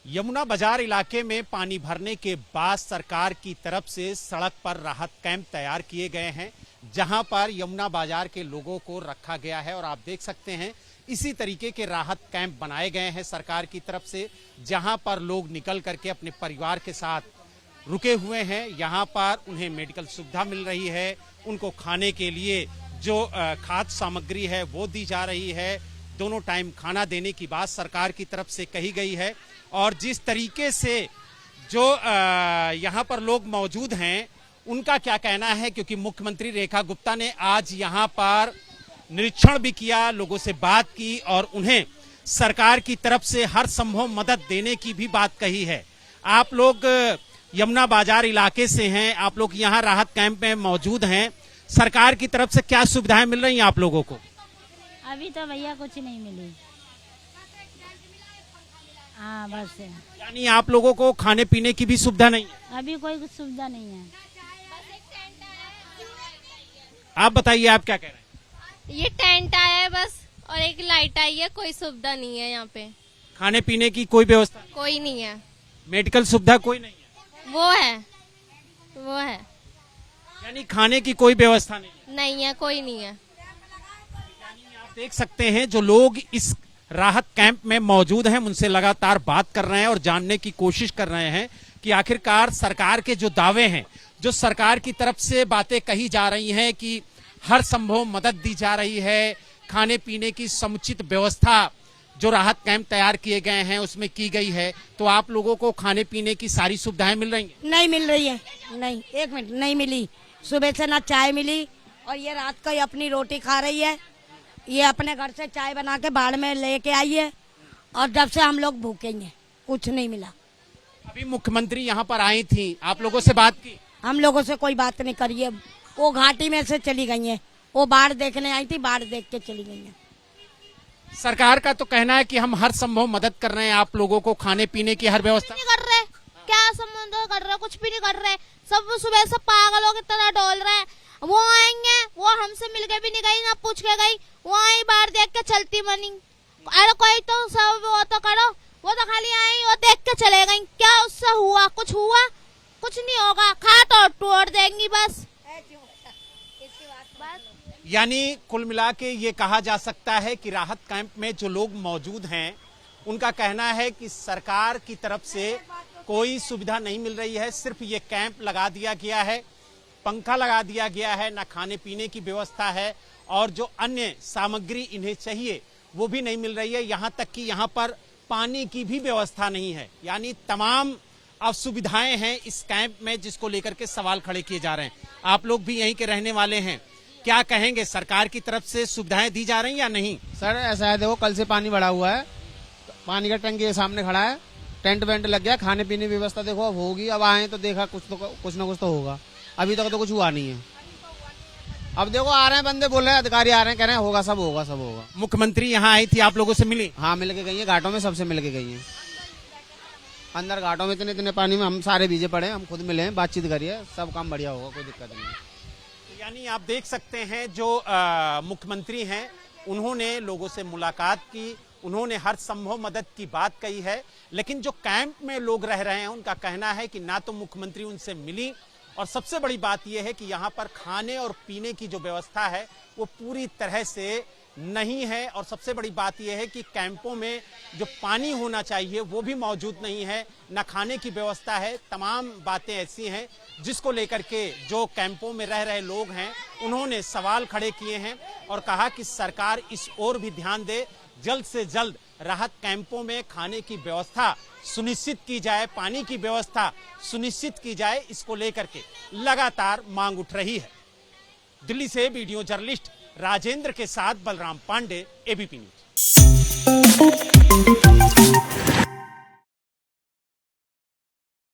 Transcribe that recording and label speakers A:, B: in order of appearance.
A: यमुना बाजार इलाके में पानी भरने के बाद सरकार की तरफ से सड़क पर राहत कैंप तैयार किए गए हैं, जहां पर यमुना बाजार के लोगों को रखा गया है। और आप देख सकते हैं इसी तरीके के राहत कैंप बनाए गए हैं सरकार की तरफ से, जहां पर लोग निकल करके अपने परिवार के साथ रुके हुए हैं। यहां पर उन्हें मेडिकल सुविधा मिल रही है, उनको खाने के लिए जो खाद्य सामग्री है वो दी जा रही है। दोनों टाइम खाना देने की बात सरकार की तरफ से कही गई है। और जिस तरीके से जो यहाँ पर लोग मौजूद हैं उनका क्या कहना है, क्योंकि मुख्यमंत्री रेखा गुप्ता ने आज यहाँ पर निरीक्षण भी किया, लोगों से बात की और उन्हें सरकार की तरफ से हर संभव मदद देने की भी बात कही है। आप लोग यमुना बाजार इलाके से हैं, आप लोग यहाँ राहत कैंप में मौजूद हैं, सरकार की तरफ से क्या सुविधाएं मिल रही हैं आप लोगों को?
B: अभी तो भैया कुछ नहीं मिली। हाँ बस।
A: यानी आप लोगों को खाने पीने की भी सुविधा नहीं है?
B: अभी कोई सुविधा नहीं है।
A: आप बताइए, आप क्या कह रहे हैं?
C: ये टेंट आया है बस, और एक लाइट आई है, कोई सुविधा नहीं है यहाँ पे।
A: खाने पीने की कोई व्यवस्था नहीं?
C: कोई नहीं है।
A: मेडिकल सुविधा कोई नहीं है?
C: वो है।
A: यानी खाने की कोई व्यवस्था नहीं
C: है, कोई नहीं है।
A: आप देख सकते हैं जो लोग इस राहत कैंप में मौजूद हैं उनसे लगातार बात कर रहे हैं और जानने की कोशिश कर रहे हैं कि आखिरकार सरकार के जो दावे हैं, जो सरकार की तरफ से बातें कही जा रही हैं कि हर संभव मदद दी जा रही है, खाने पीने की समुचित व्यवस्था जो राहत कैंप तैयार किए गए हैं उसमें की गई है, तो आप लोगों को खाने पीने की सारी सुविधाएं मिल रही हैं?
D: नहीं मिल रही है, नहीं, एक मिनट, नहीं मिली। सुबह से ना चाय मिली और ये रात को ही अपनी रोटी खा रही है। ये अपने घर से चाय बना के बाढ़ में लेके आई है और जब से हम लोग भूखे हैं, कुछ नहीं मिला।
A: अभी मुख्यमंत्री यहाँ पर आई थी, आप लोगों से बात की?
D: हम लोगों से कोई बात नहीं करी है, वो घाटी में से चली गई है। वो बाढ़ देखने आई थी, बाढ़ देख के चली गई है।
A: सरकार का तो कहना है कि हम हर संभव मदद कर रहे हैं आप लोगों को, खाने पीने की हर व्यवस्था
C: नहीं कर रहे, क्या संबंध कर रहे, कुछ भी नहीं कर रहे। सब सुबह से पागलों की तरह डोल रहे हैं। वो आएंगे, वो हमसे मिलके भी नहीं गई, ना पूछ के गई, वो आई बाहर देख के चलती बनी। अरे कोई तो सब वो तो करो, वो तो खाली आई, वो देख के चले गई। क्या उससे हुआ? कुछ हुआ? कुछ नहीं होगा, खा तोड़ देंगी बस।
A: यानी कुल मिला के ये कहा जा सकता है कि राहत कैंप में जो लोग मौजूद हैं उनका कहना है कि सरकार की तरफ से कोई सुविधा नहीं मिल रही है। सिर्फ ये कैंप लगा दिया गया है, पंखा लगा दिया गया है, ना खाने पीने की व्यवस्था है और जो अन्य सामग्री इन्हें चाहिए वो भी नहीं मिल रही है। यहाँ तक कि यहाँ पर पानी की भी व्यवस्था नहीं है। यानी तमाम असुविधाएं हैं इस कैंप में, जिसको लेकर के सवाल खड़े किए जा रहे हैं। आप लोग भी यहीं के रहने वाले हैं, क्या कहेंगे, सरकार की तरफ से सुविधाएं दी जा रही या नहीं?
E: सर ऐसा है, देखो कल से पानी बढ़ा हुआ है, पानी का टंकी के सामने खड़ा है, टेंट वेंट लग गया, खाने पीने की व्यवस्था देखो अब होगी। अब आए तो देखा कुछ ना कुछ तो होगा, अभी तक तो कुछ हुआ नहीं है। अब देखो आ रहे हैं बंदे, बोल रहे हैं, अधिकारी आ रहे हैं, कह रहे हैं होगा, सब होगा, सब होगा।
A: मुख्यमंत्री यहाँ आई थी, आप लोगों से मिली?
E: हाँ मिल के गई है, घाटों में सबसे मिल के गई है। अंदर घाटों में इतने पानी में हम सारे भीजे पड़े हैं, हम खुद मिले हैं, बातचीत करिए, सब काम बढ़िया होगा, कोई दिक्कत नहीं है।
A: यानी आप देख सकते हैं जो मुख्यमंत्री हैं उन्होंने लोगों से मुलाकात की, उन्होंने हर संभव मदद की बात कही है। लेकिन जो कैंप में लोग रह रहे हैं उनका कहना है कि ना तो मुख्यमंत्री उनसे मिली और सबसे बड़ी बात यह है कि यहाँ पर खाने और पीने की जो व्यवस्था है वो पूरी तरह से नहीं है। और सबसे बड़ी बात यह है कि कैंपों में जो पानी होना चाहिए वो भी मौजूद नहीं है, न खाने की व्यवस्था है। तमाम बातें ऐसी हैं जिसको लेकर के जो कैंपों में रह रहे लोग हैं उन्होंने सवाल खड़े किए हैं और कहा कि सरकार इस ओर भी ध्यान दे, जल्द से जल्द राहत कैंपों में खाने की व्यवस्था सुनिश्चित की जाए, पानी की व्यवस्था सुनिश्चित की जाए। इसको लेकर के लगातार मांग उठ रही है। दिल्ली से वीडियो जर्नलिस्ट राजेंद्र के साथ बलराम पांडे, एबीपी न्यूज।